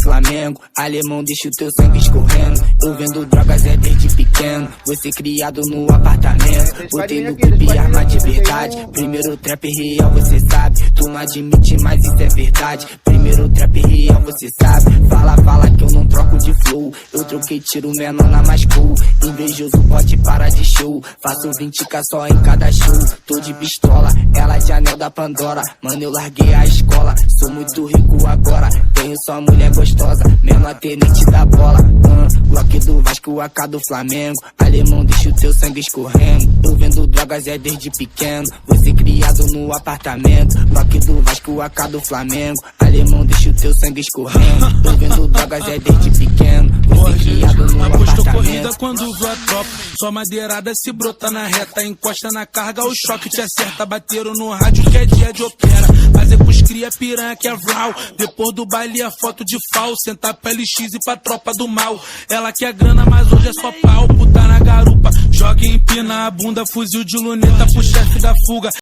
Flamengo. Alemão, deixa o teu sangue escorrendo. Eu vendo drogas desde pequeno. Você criado no apartamento. Botei no clipe arma de verdade. Primeiro trap real, você sabe. Tu não admite, mas isso é verdade. Primeiro trap real, você sabe. Fala que eu não troco de flow. Eu troquei tiro menor na mais cool. Invejoso pode parar de show. Faço 20k só em cada show. Tô de pistola, ela de anel da Pandora. Mano, eu larguei a escola. Sou muito rico agora. Tenho só mulher gostosa. Menor tenente da bola. Glock do Vasco, AK do Flamengo. Alemão, deixa o teu sangue escorrendo. Eu vendo drogas desde pequeno. Você criado no apartamento. Glock do Vasco, AK do Flamengo. Alemão, deixa o teu sangue escorrendo. Eu vendo drogas desde pequeno. Você criado no apostou apartamento. corrida quando viu a tropa. Só madeirada se brota na reta. Encosta na carga, o choque te acerta. Bateram no rádio que é dia de opera. Fazer pros cria piranha que é vral. Depois do baile a foto de fal. Sentar pra LX e pra tropa do mal. Ela quer grana, mas hoje é só pau. Puta na garupa, joga e empina a bunda. Fuzil de luneta pro chefe da fuga.